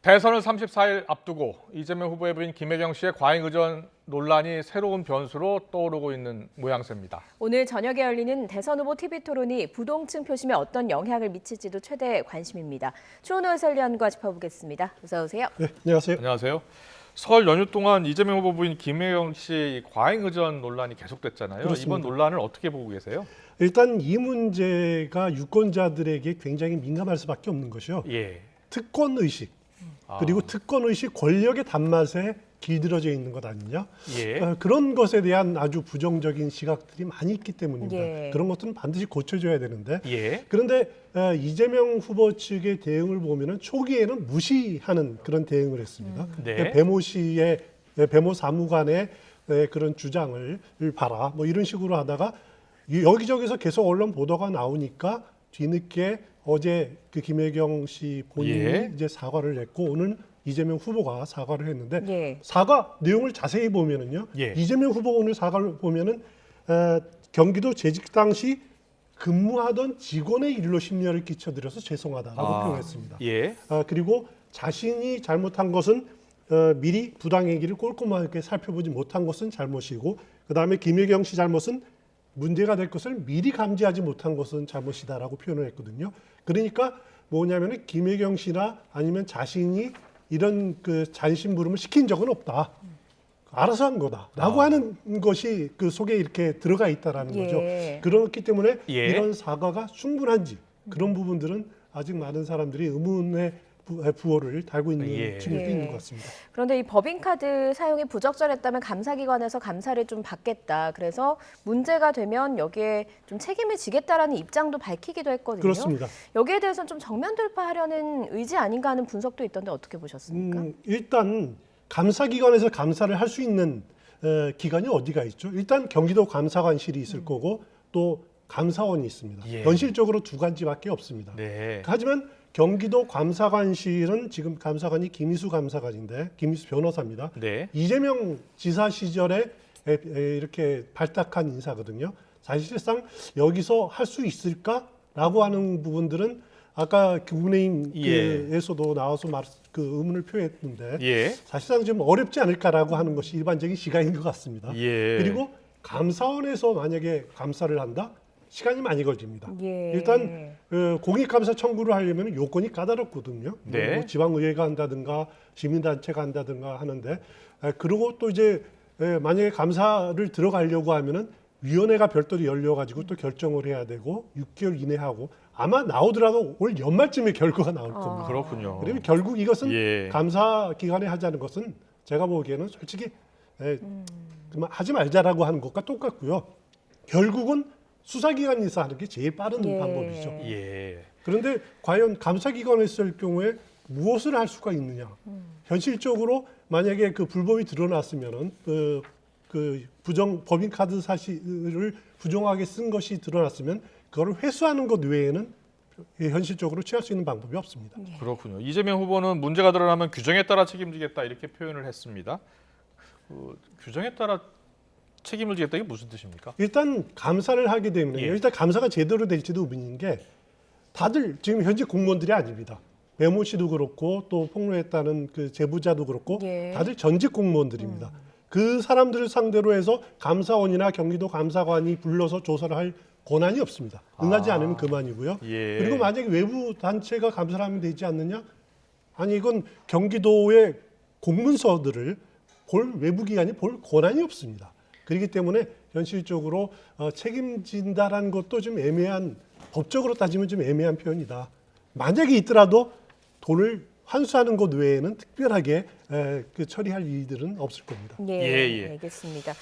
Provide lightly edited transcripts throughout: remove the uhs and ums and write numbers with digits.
대선을 34일 앞두고 이재명 후보의 부인 김혜경 씨의 과잉 의전 논란이 새로운 변수로 떠오르고 있는 모양새입니다. 오늘 저녁에 열리는 대선 후보 TV토론이 부동층 표심에 어떤 영향을 미칠지도 최대 관심입니다. 추은호 해설위원과 짚어보겠습니다. 어서 오세요. 네, 안녕하세요. 안녕하세요. 설 연휴 동안 이재명 후보 부인 김혜경 씨 과잉 의전 논란이 계속됐잖아요. 그렇습니다. 이번 논란을 어떻게 보고 계세요? 일단 이 문제가 유권자들에게 굉장히 민감할 수밖에 없는 것이요. 예. 특권 의식 그리고 특권 의식 권력의 단맛에 길들여져 있는 것 아니냐. 예. 그런 것에 대한 아주 부정적인 시각들이 많이 있기 때문입니다. 예. 그런 것들은 반드시 고쳐줘야 되는데 예. 그런데 이재명 후보 측의 대응을 보면은 초기에는 무시하는 그런 대응을 했습니다. 네. 배모 사무관의 그런 주장을 봐라 뭐 이런 식으로 하다가 여기저기서 계속 언론 보도가 나오니까 뒤늦게 어제 그 김혜경 씨 본인이 예. 이제 사과를 했고 오늘 이재명 후보가 사과를 했는데 예. 사과 내용을 자세히 보면은요. 예. 이재명 후보 오늘 사과를 보면은 경기도 재직 당시 근무하던 직원의 일로 심려를 끼쳐드려서 죄송하다라고 표현했습니다. 예. 그리고 자신이 잘못한 것은 미리 부당행위를 꼼꼼하게 살펴보지 못한 것은 잘못이고 그다음에 김혜경 씨 잘못은 문제가 될 것을 미리 감지하지 못한 것은 잘못이다라고 표현을 했거든요. 그러니까 뭐냐면은 김혜경 씨나 아니면 자신이 이런 그 잔심부름을 시킨 적은 없다. 알아서 한 거다라고 하는 것이 그 속에 이렇게 들어가 있다라는 예. 거죠. 그렇기 때문에 예. 이런 사과가 충분한지 그런 부분들은 아직 많은 사람들이 의문의 부호를 달고 있는 예. 측면이 예. 있는 것 같습니다. 그런데 이 법인카드 사용이 부적절했다면 감사기관에서 감사를 좀 받겠다. 그래서 문제가 되면 여기에 좀 책임을 지겠다라는 입장도 밝히기도 했거든요. 그렇습니다. 여기에 대해서는 좀 정면 돌파하려는 의지 아닌가 하는 분석도 있던데 어떻게 보셨습니까? 일단 감사기관에서 감사를 할 수 있는 기관이 어디가 있죠? 일단 경기도 감사관실이 있을 거고 또 감사원이 있습니다. 예. 현실적으로 두 가지밖에 없습니다. 네. 하지만 경기도 감사관실은 지금 감사관이 김희수 감사관인데 김희수 변호사입니다. 네. 이재명 지사 시절에 이렇게 발탁한 인사거든요. 사실상 여기서 할 수 있을까라고 하는 부분들은 아까 국민의힘에서도 나와서 그 의문을 표했는데 예. 사실상 좀 어렵지 않을까라고 하는 것이 일반적인 시각인 것 같습니다. 예. 그리고 감사원에서 만약에 감사를 한다? 시간이 많이 걸립니다. 예. 일단 공익감사 청구를 하려면 요건이 까다롭거든요. 네. 뭐 지방의회가 한다든가 시민단체가 한다든가 하는데 그리고 또 이제 만약에 감사를 들어가려고 하면은 위원회가 별도로 열려가지고 또 결정을 해야 되고 6개월 이내 하고 아마 나오더라도 올 연말쯤에 결과가 나올 겁니다. 그렇군요. 그러면 결국 이것은 예. 감사 기관에 하자는 것은 제가 보기에는 솔직히 그만 하지 말자라고 하는 것과 똑같고요. 결국은 수사기관에서 하는 게 제일 빠른 예. 방법이죠. 예. 그런데 과연 감사기관에 있을 경우에 무엇을 할 수가 있느냐? 현실적으로 만약에 그 불법이 드러났으면은 그 법인카드 사실을 부정하게 쓴 것이 드러났으면 그걸 회수하는 것 외에는 현실적으로 취할 수 있는 방법이 없습니다. 그렇군요. 이재명 후보는 문제가 드러나면 규정에 따라 책임지겠다 이렇게 표현을 했습니다. 규정에 따라 책임을 지겠다 이게 무슨 뜻입니까? 일단 감사를 하게 되면 예. 일단 감사가 제대로 될지도 의문인 게 다들 지금 현재 공무원들이 아닙니다. 배모 씨도 그렇고 또 폭로했다는 그 제보자도 그렇고 예. 다들 전직 공무원들입니다. 그 사람들을 상대로 해서 감사원이나 경기도 감사관이 불러서 조사를 할 권한이 없습니다. 응하지 않으면 그만이고요. 예. 그리고 만약에 외부 단체가 감사를 하면 되지 않느냐? 아니 이건 경기도의 공문서들을 볼 외부 기관이 볼 권한이 없습니다. 그렇기 때문에 현실적으로 책임진다라는 것도 좀 애매한 법적으로 따지면 좀 애매한 표현이다. 만약에 있더라도 돈을 환수하는 것 외에는 특별하게 그 처리할 일들은 없을 겁니다. 예, 알겠습니다.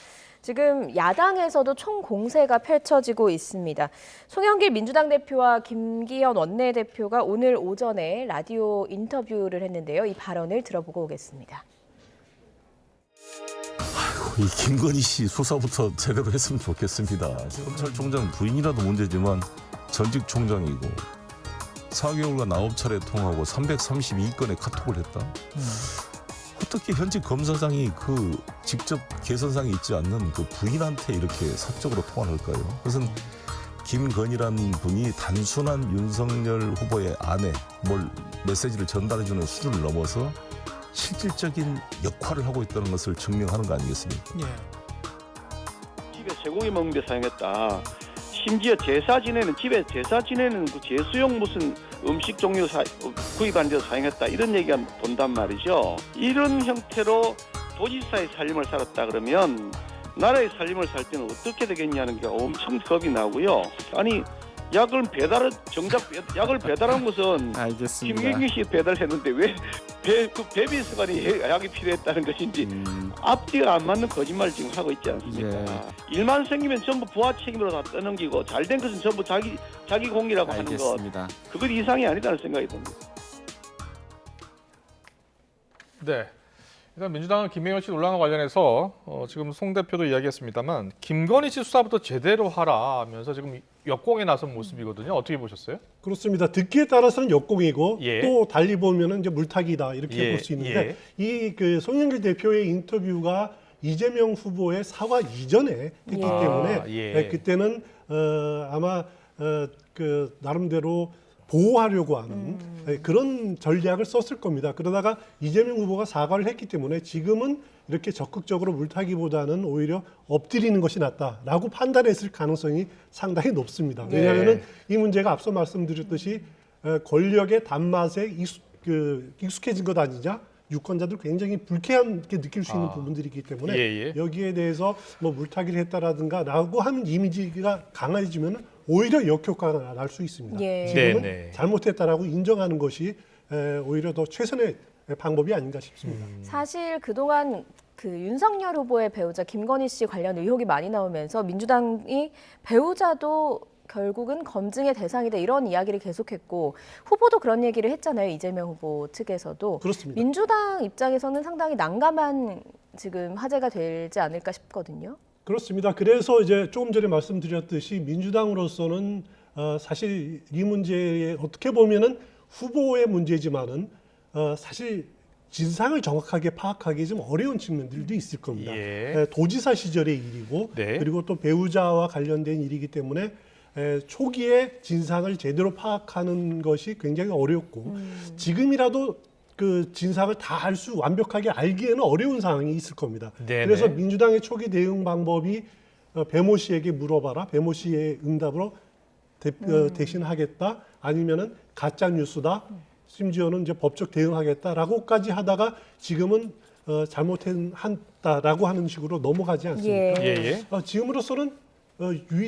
지금 야당에서도 총공세가 펼쳐지고 있습니다. 송영길 민주당 대표와 김기현 원내대표가 오늘 오전에 라디오 인터뷰를 했는데요. 이 발언을 들어보고 오겠습니다. 이 김건희 씨 수사부터 제대로 했으면 좋겠습니다. 검찰총장 부인이라도 문제지만 전직 총장이고 4개월간 9차례 통하고 332건의 카톡을 했다. 어떻게 현직 검사장이 그 직접 계선상에 있지 않는 그 부인한테 이렇게 사적으로 통화를 할까요? 그것은 김건희라는 분이 단순한 윤석열 후보의 아내, 메시지를 전달해주는 수준을 넘어서 실질적인 역할을 하고 있다는 것을 증명하는 거 아니겠습니까? 집에 쇠고기 먹는데 사용했다. 심지어 제사 지내는 집에 제사 지내는 그 제수용 무슨 음식 종류 구입한 데서 사용했다. 이런 얘기가 돈단 말이죠. 이런 형태로 도지사의 삶을 살았다 그러면 나라의 삶을 살 때는 어떻게 되겠냐는 게 엄청 겁이 나고요. 아니 약을 약을 배달한 것은 알겠습니다. 김경희 씨 배달했는데 왜 배비서관이 약이 필요했다는 것인지 앞뒤가 안 맞는 거짓말을 지금 하고 있지 않습니까? 일만 생기면 전부 부하 책임으로 다 떠넘기고 잘된 것은 전부 자기 공이라고 하는 것, 알겠습니다. 그건 이상이 아니다는 생각이 듭니다. 네. 일단 민주당은 김명현 씨 논란과 관련해서 지금 송 대표도 이야기했습니다만 김건희 씨 수사부터 제대로 하라 하면서 지금 역공에 나선 모습이거든요. 어떻게 보셨어요? 그렇습니다. 듣기에 따라서는 역공이고 예. 또 달리 보면은 이제 물타기다 이렇게 예, 볼 수 있는데 이 그 송영길 대표의 인터뷰가 이재명 후보의 사과 이전에 했기 예. 때문에 예. 그때는 아마 그 나름대로 보호하려고 하는 그런 전략을 썼을 겁니다. 그러다가 이재명 후보가 사과를 했기 때문에 지금은 이렇게 적극적으로 물타기보다는 오히려 엎드리는 것이 낫다라고 판단했을 가능성이 상당히 높습니다. 왜냐하면 이 문제가 앞서 말씀드렸듯이 권력의 단맛에 익숙해진 것 아니냐? 유권자들 굉장히 불쾌하게 느낄 수 있는 부분들이기 때문에 예. 여기에 대해서 뭐 물타기를 했다라든가라고 하는 이미지가 강해지면 오히려 역효과가 날 수 있습니다. 예. 지금은 네. 잘못했다라고 인정하는 것이 오히려 더 최선의 방법이 아닌가 싶습니다. 사실 그동안 그 윤석열 후보의 배우자 김건희 씨 관련 의혹이 많이 나오면서 민주당이 배우자도 결국은 검증의 대상이다 이런 이야기를 계속했고 후보도 그런 얘기를 했잖아요. 이재명 후보 측에서도. 그렇습니다. 민주당 입장에서는 상당히 난감한 지금 화제가 되지 않을까 싶거든요. 그렇습니다. 그래서 이제 조금 전에 말씀드렸듯이 민주당으로서는 사실 이 문제에 어떻게 보면은 후보의 문제지만은 사실 진상을 정확하게 파악하기 좀 어려운 측면들도 있을 겁니다. 예. 도지사 시절의 일이고 네. 그리고 또 배우자와 관련된 일이기 때문에 초기에 진상을 제대로 파악하는 것이 굉장히 어렵고 지금이라도 그 진상을 다 완벽하게 알기에는 어려운 상황이 있을 겁니다. 네네. 그래서 민주당의 초기 대응 방법이 배모 씨에게 물어봐라. 배모 씨의 응답으로 대신하겠다. 아니면은 가짜 뉴스다. 심지어는 이제 법적 대응하겠다라고까지 하다가 지금은 잘못했다라고 하는 식으로 넘어가지 않습니까? 예. 지금으로서는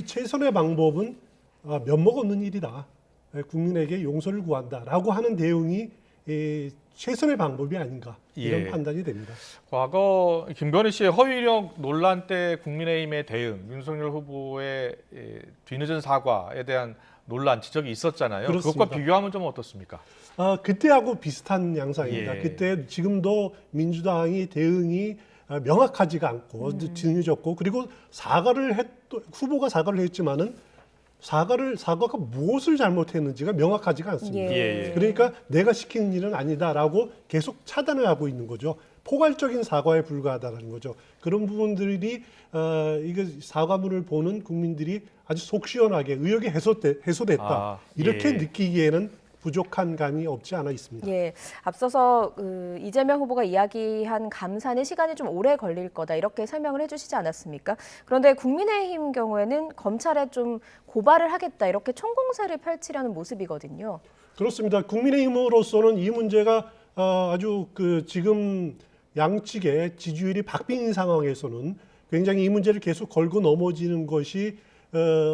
최선의 방법은 면목 없는 일이다. 국민에게 용서를 구한다라고 하는 대응이 최선의 방법이 아닌가 이런 예. 판단이 됩니다. 과거 김건희 씨의 허위 이력 논란 때 국민의힘의 대응, 윤석열 후보의 뒤늦은 사과에 대한 논란, 지적이 있었잖아요. 그렇습니다. 그것과 비교하면 좀 어떻습니까? 그때하고 비슷한 양상입니다. 예. 그때 지금도 민주당이 대응이 명확하지가 않고 뒤늦었고 그리고 후보가 사과를 했지만은 사과가 무엇을 잘못했는지가 명확하지가 않습니다. 예. 그러니까 내가 시키는 일은 아니다라고 계속 차단을 하고 있는 거죠. 포괄적인 사과에 불과하다는 거죠. 그런 부분들이 이게 사과문을 보는 국민들이 아주 속 시원하게 의혹이 해소됐다 이렇게 예. 느끼기에는 부족한 감이 없지 않아 있습니다. 예, 앞서서 이재명 후보가 이야기한 감사는 시간이 좀 오래 걸릴 거다 이렇게 설명을 해주시지 않았습니까? 그런데 국민의힘 경우에는 검찰에 좀 고발을 하겠다 이렇게 총공세를 펼치려는 모습이거든요. 그렇습니다. 국민의힘으로서는 이 문제가 아주 지금 양측의 지지율이 박빙인 상황에서는 굉장히 이 문제를 계속 걸고 넘어지는 것이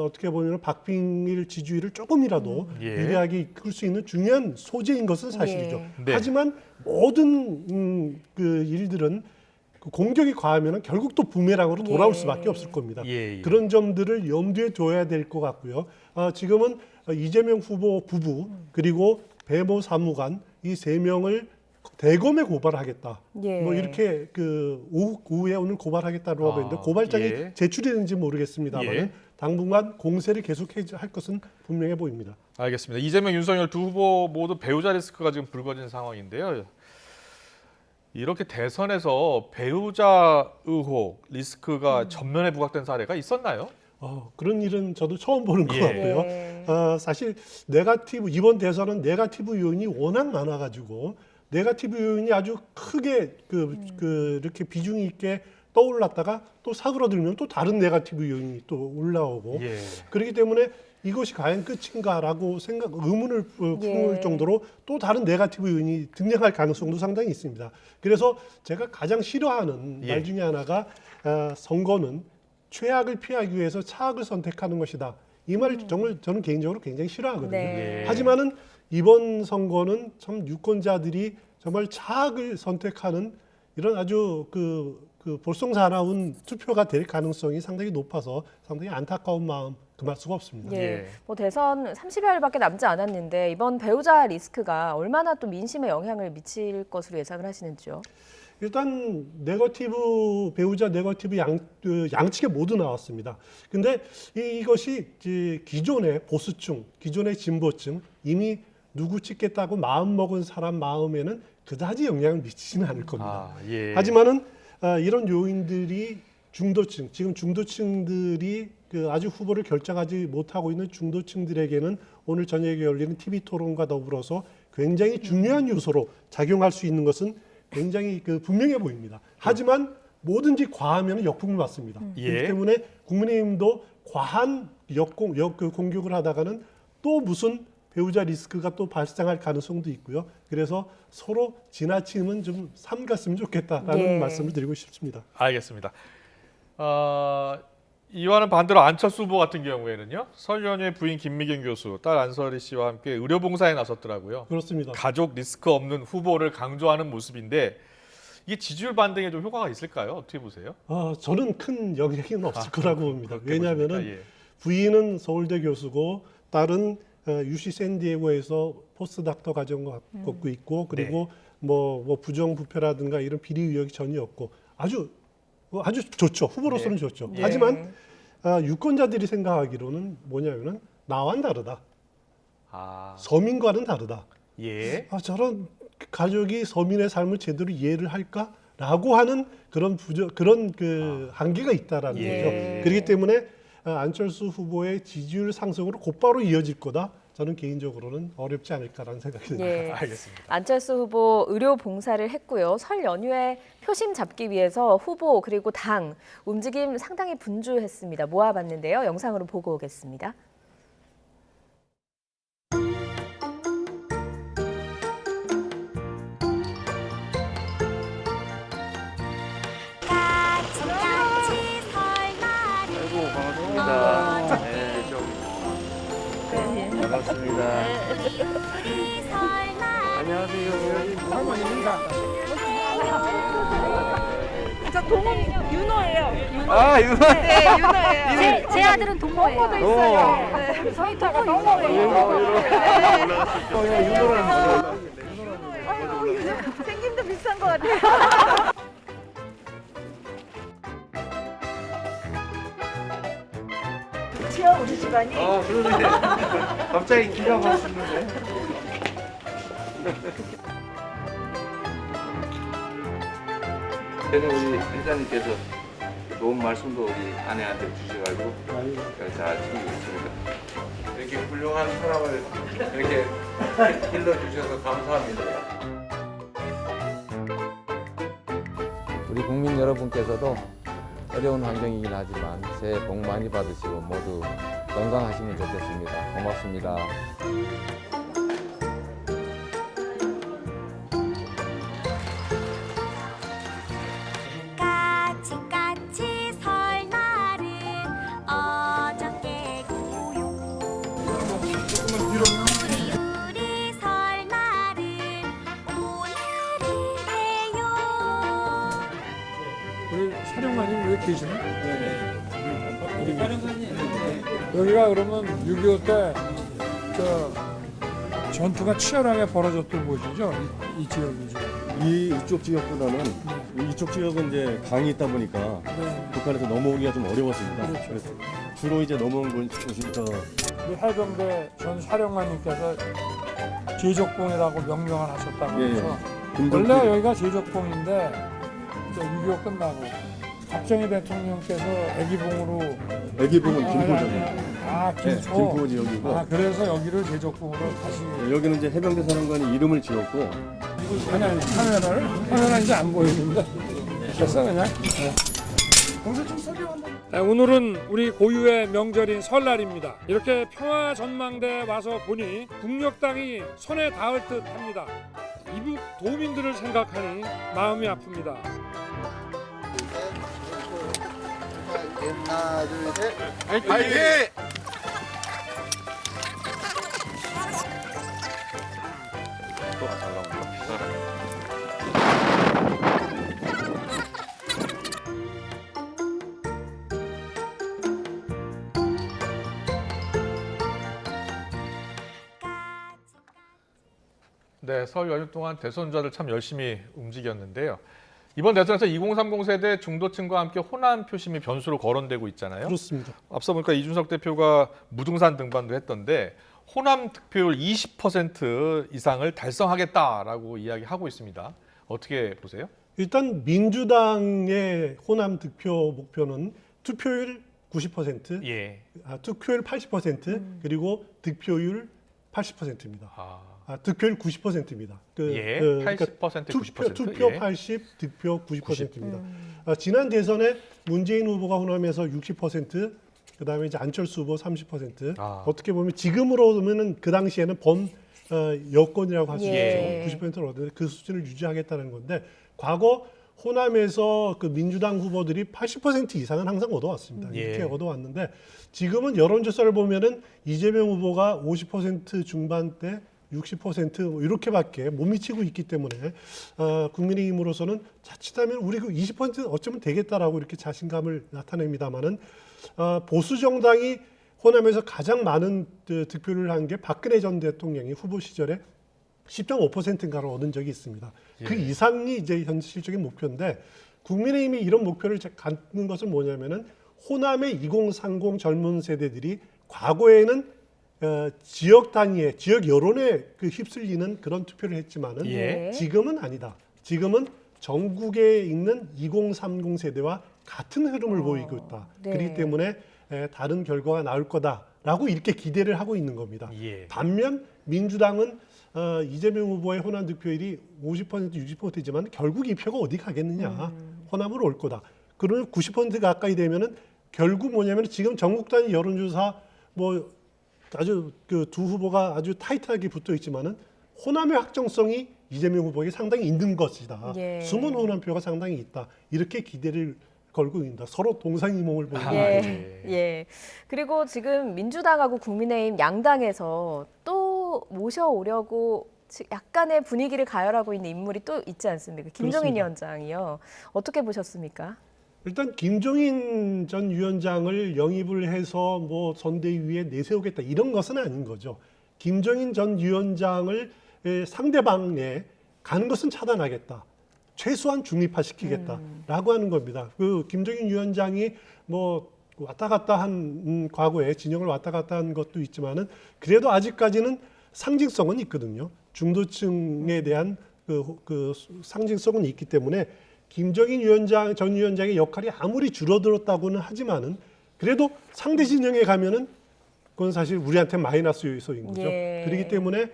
어떻게 보면 박빙일 지지율을 조금이라도 예. 유리하게 이끌 수 있는 중요한 소재인 것은 사실이죠. 예. 네. 하지만 모든 그 일들은 그 공격이 과하면 결국 또 부메랑으로 돌아올 예. 수밖에 없을 겁니다. 예. 그런 점들을 염두에 둬야 될 것 같고요. 지금은 이재명 후보 부부 그리고 배모 사무관 이 세 명을 대검에 고발하겠다. 예. 뭐 이렇게 오후에 오늘 고발하겠다고 하고 있는데 고발장이 예. 제출되는지 모르겠습니다만 예. 당분간 공세를 계속할 것은 분명해 보입니다. 알겠습니다. 이재명, 윤석열 두 후보 모두 배우자 리스크가 지금 불거진 상황인데요. 이렇게 대선에서 배우자 의혹 리스크가 전면에 부각된 사례가 있었나요? 그런 일은 저도 처음 보는 것 예. 같고요. 예. 사실 이번 대선은 네거티브 요인이 워낙 많아가지고 네거티브 요인이 아주 크게 이렇게 비중이 있게 떠올랐다가 또 사그러들면 또 다른 네거티브 요인이 또 올라오고 예. 그렇기 때문에 이것이 과연 끝인가라고 의문을 품을 예. 정도로 또 다른 네거티브 요인이 등장할 가능성도 상당히 있습니다. 그래서 제가 가장 싫어하는 예. 말 중에 하나가 선거는 최악을 피하기 위해서 차악을 선택하는 것이다. 이 말을 정말 저는 개인적으로 굉장히 싫어하거든요. 네. 예. 하지만은 이번 선거는 참 유권자들이 정말 차악을 선택하는 이런 아주 볼썽사나운 투표가 될 가능성이 상당히 높아서 상당히 안타까운 마음 금할 수가 없습니다. 예. 예. 뭐 대선 30여일밖에 남지 않았는데 이번 배우자 리스크가 얼마나 또 민심에 영향을 미칠 것으로 예상을 하시는지요? 일단 배우자 네거티브 양측에 모두 나왔습니다. 근데 이것이 이제 기존의 보수층, 기존의 진보층 이미 누구 찍겠다고 마음 먹은 사람 마음에는 그다지 영향을 미치지는 않을 겁니다. 예. 하지만은 이런 요인들이 지금 중도층들이 아주 후보를 결정하지 못하고 있는 중도층들에게는 오늘 저녁에 열리는 TV 토론과 더불어서 굉장히 중요한 요소로 작용할 수 있는 것은 굉장히 분명해 보입니다. 하지만 뭐든지 과하면 역풍을 맞습니다. 예. 그렇기 때문에 국민의힘도 과한 공격을 하다가는 또 무슨 배우자 리스크가 또 발생할 가능성도 있고요. 그래서 서로 지나치면 좀 삼갔으면 좋겠다라는 예. 말씀을 드리고 싶습니다. 알겠습니다. 이와는 반대로 안철수 후보 같은 경우에는요. 설 연휴에 부인 김미경 교수, 딸 안설희 씨와 함께 의료봉사에 나섰더라고요. 그렇습니다. 가족 리스크 없는 후보를 강조하는 모습인데 이게 지지율 반등에 좀 효과가 있을까요? 어떻게 보세요? 저는 큰 영향은 없을 거라고 봅니다. 그렇게 왜냐하면은 보십니까? 예. 부인은 서울대 교수고 딸은 UC 샌디에고에서 포스닥터 과정을 갖고 있고 그리고 뭐 부정부패라든가 이런 비리 의혹이 전혀 없고 아주 좋죠. 후보로서는 네. 좋죠. 예. 하지만 유권자들이 생각하기로는 뭐냐면은 나와는 다르다. 서민과는 다르다. 예. 저런 가족이 서민의 삶을 제대로 이해를 할까라고 하는 그런 한계가 있다라는 예. 거죠. 그렇기 때문에 안철수 후보의 지지율 상승으로 곧바로 이어질 거다. 저는 개인적으로는 어렵지 않을까라는 생각이 듭니다. 예. 알겠습니다. 안철수 후보 의료 봉사를 했고요. 설 연휴에 표심 잡기 위해서 후보 그리고 당 움직임 상당히 분주했습니다. 모아봤는데요. 영상으로 보고 오겠습니다. 아이고 반갑습니다. 네, 반갑습니다. 안녕하세요. 저 동원 윤호예요. 아 유나. 네, 윤호예요. 제 아들은 동호예요. 네, 저희가 동호예요. 생김도 비슷한 것 같아요. 그렇죠, 우리 집안이. 그러네. 갑자기 기가 막히는데. 저는 우리 회장님께서 좋은 말씀도 우리 아내한테 주셔가지고 잘 챙기고 있습니다. 이렇게 훌륭한 사람을 이렇게 길러주셔서 감사합니다. 우리 국민 여러분께서도 어려운 환경이긴 하지만 새해 복 많이 받으시고 모두 건강하시면 좋겠습니다. 고맙습니다. 까치까치 설날은 어저께고요. 우리 설날은 오늘이래요. 우리 사령관님 왜 계시나? 여기가 그러면 6.25 때 전투가 치열하게 벌어졌던 곳이죠? 이 지역이죠. 이쪽 지역보다는 이쪽 지역은 이제 강이 있다 보니까 네. 북한에서 넘어오기가 좀 어려웠습니다. 그렇죠. 그래서 주로 이제 넘어온 곳이 우리 해병대 전 사령관님께서 제적봉이라고 명명을 하셨다고 예, 해서 금정 원래 여기가 제적봉인데 이제 6.25 끝나고 박정희 대통령께서 애기봉으로 애기봉은 김포죠. 김포 지역이고. 그래서 여기를 제적봉으로 다시 여기는 이제 해병대 사령관이 이름을 지었고. 아니 카메라 이제 안 보이는데 됐어 그냥. 네, 오늘은 우리 고유의 명절인 설날입니다. 이렇게 평화전망대에 와서 보니 국력당이 손에 닿을 듯합니다. 이북 도민들을 생각하니 마음이 아픕니다. 하나, 둘, 셋. 화이팅! 네, 설 연휴 동안 대선주자들 참 열심히 움직였는데요. 이번 대선에서 2030 세대 중도층과 함께 호남 표심이 변수로 거론되고 있잖아요. 그렇습니다. 앞서 보니까 이준석 대표가 무등산 등반도 했던데 호남 득표율 20% 이상을 달성하겠다라고 이야기하고 있습니다. 어떻게 보세요? 일단 민주당의 호남 득표 목표는 투표율 90%, 예. 투표율 80%, 그리고 득표율 80%입니다. 득표율 90%입니다. 예, 80%, 90%. 투표 예. 80, 득표 90%입니다. 지난 대선에 문재인 후보가 호남에서 60%, 그다음에 이제 안철수 후보 30%. 어떻게 보면 지금으로 보면은 그 당시에는 여권이라고 할 수 예. 있죠. 90%를 얻는데 그 수준을 유지하겠다는 건데 과거 호남에서 그 민주당 후보들이 80% 이상은 항상 얻어왔습니다. 이렇게 예. 얻어왔는데 지금은 여론조사를 보면은 이재명 후보가 50% 중반대 60% 이렇게밖에 못 미치고 있기 때문에 국민의힘으로서는 자칫하면 우리 그 20% 어쩌면 되겠다라고 이렇게 자신감을 나타냅니다만은 보수 정당이 호남에서 가장 많은 득표를 한 게 박근혜 전 대통령이 후보 시절에 10.5%인가를 얻은 적이 있습니다. 그 이상이 이제 현실적인 목표인데 국민의힘이 이런 목표를 갖는 것은 뭐냐면은 호남의 2030 젊은 세대들이 과거에는 지역 단위의 지역 여론에 휩쓸리는 그런 투표를 했지만은 예. 지금은 아니다. 지금은 전국에 있는 2030 세대와 같은 흐름을 보이고 있다. 네. 그렇기 때문에 다른 결과가 나올 거다라고 이렇게 기대를 하고 있는 겁니다. 예. 반면 민주당은 이재명 후보의 호남 득표율이 50% 60%지만 결국 이 표가 어디 가겠느냐. 호남으로 올 거다. 그러면 90% 가까이 되면은 결국 뭐냐면 지금 전국 단위 여론조사 뭐 아주 그 두 후보가 아주 타이트하게 붙어 있지만은 호남의 확정성이 이재명 후보에게 상당히 있는 것이다. 예. 숨은 호남표가 상당히 있다. 이렇게 기대를 걸고 있다. 서로 동상이몽을 보이는 예. 예. 그리고 지금 민주당하고 국민의힘 양당에서 또 모셔오려고 약간의 분위기를 가열하고 있는 인물이 또 있지 않습니까? 김종인 그렇습니다. 위원장이요. 어떻게 보셨습니까? 일단 김종인 전 위원장을 영입을 해서 뭐 선대위에 내세우겠다 이런 것은 아닌 거죠. 김종인 전 위원장을 상대방에 가는 것은 차단하겠다. 최소한 중립화시키겠다라고 하는 겁니다. 그 김종인 위원장이 뭐 왔다 갔다 한 과거에 진영을 왔다 갔다 한 것도 있지만은 그래도 아직까지는 상징성은 있거든요. 중도층에 대한 그 상징성은 있기 때문에 김종인 전 위원장의 역할이 아무리 줄어들었다고는 하지만은 그래도 상대 진영에 가면은 그건 사실 우리한테 마이너스 요소인 거죠. 예. 그렇기 때문에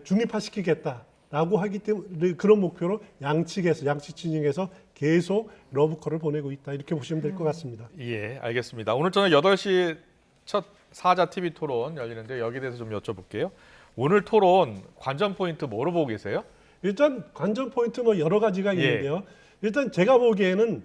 중립화시키겠다라고 하기 때문에 그런 목표로 양측 진영에서 계속 러브콜을 보내고 있다 이렇게 보시면 될 것 같습니다. 예, 알겠습니다. 오늘 저는 8시 첫 사자 TV 토론 열리는데 여기에 대해서 좀 여쭤볼게요. 오늘 토론 관전 포인트 뭐로 보고 계세요? 일단 관전 포인트 뭐 여러 가지가 있는데요. 일단 제가 보기에는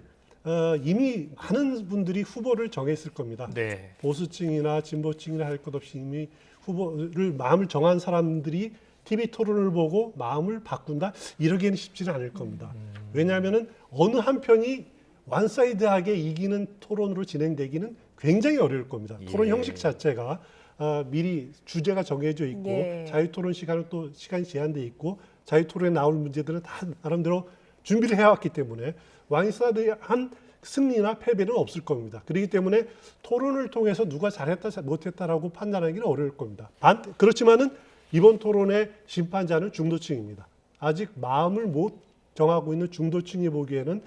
이미 많은 분들이 후보를 정했을 겁니다. 네. 보수층이나 진보층이나 할 것 없이 이미 후보를 마음을 정한 사람들이 TV 토론을 보고 마음을 바꾼다 이러기에는 쉽지는 않을 겁니다. 왜냐하면은 어느 한 편이 원사이드하게 이기는 토론으로 진행되기는 굉장히 어려울 겁니다. 토론 형식 자체가 미리 주제가 정해져 있고 예. 자유토론 시간은 또 시간이 제한돼 있고 자유토론에 나올 문제들은 다 나름대로 준비를 해왔기 때문에 완사대한 승리나 패배는 없을 겁니다. 그렇기 때문에 토론을 통해서 누가 잘했다 못했다라고 판단하기는 어려울 겁니다. 그렇지만은 이번 토론의 심판자는 중도층입니다. 아직 마음을 못 정하고 있는 중도층이 보기에는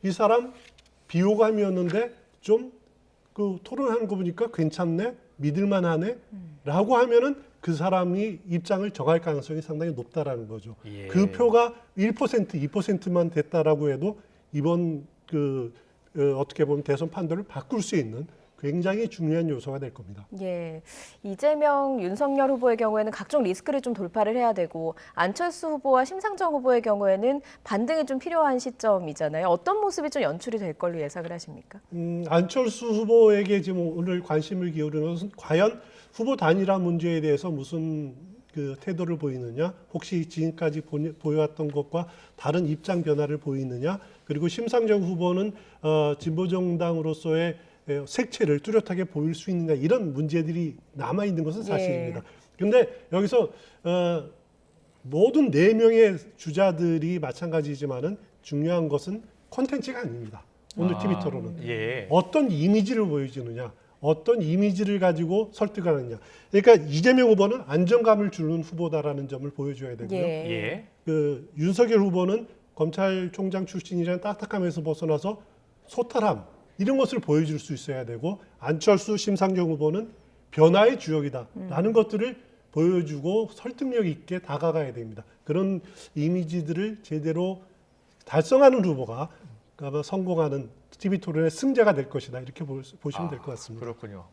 이 사람 비호감이었는데 좀 그 토론하는 거 보니까 괜찮네, 믿을만하네라고 하면은 그 사람이 입장을 정할 가능성이 상당히 높다라는 거죠. 예. 그 표가 1%, 2%만 됐다라고 해도 이번 어떻게 보면 대선 판도를 바꿀 수 있는 굉장히 중요한 요소가 될 겁니다. 예, 이재명, 윤석열 후보의 경우에는 각종 리스크를 좀 돌파를 해야 되고 안철수 후보와 심상정 후보의 경우에는 반등이 좀 필요한 시점이잖아요. 어떤 모습이 좀 연출이 될 걸로 예상을 하십니까? 안철수 후보에게 지금 오늘 관심을 기울이는 것은 과연 후보 단일화 문제에 대해서 무슨 그 태도를 보이느냐, 혹시 지금까지 보여왔던 것과 다른 입장 변화를 보이느냐, 그리고 심상정 후보는 진보정당으로서의 색채를 뚜렷하게 보일 수 있느냐, 이런 문제들이 남아 있는 것은 사실입니다. 그런데 여기서 모든 4명의 주자들이 마찬가지지만은 중요한 것은 콘텐츠가 아닙니다. 오늘 TV 토론은 예. 어떤 이미지를 보여주느냐, 어떤 이미지를 가지고 설득하느냐. 그러니까 이재명 후보는 안정감을 주는 후보다라는 점을 보여줘야 되고요. 예. 그 윤석열 후보는 검찰총장 출신이라는 딱딱함에서 벗어나서 소탈함, 이런 것을 보여줄 수 있어야 되고, 안철수, 심상정 후보는 변화의 주역이다라는 것들을 보여주고 설득력 있게 다가가야 됩니다. 그런 이미지들을 제대로 달성하는 후보가 아마 성공하는 TV 토론의 승자가 될 것이다, 이렇게 보시면 될 것 같습니다. 그렇군요.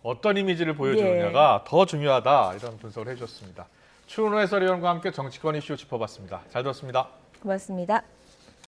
어떤 이미지를 보여주느냐가 더 중요하다, 이런 분석을 해주셨습니다. 추은호 해설위원과 함께 정치권 이슈 짚어봤습니다. 잘 들었습니다. 고맙습니다.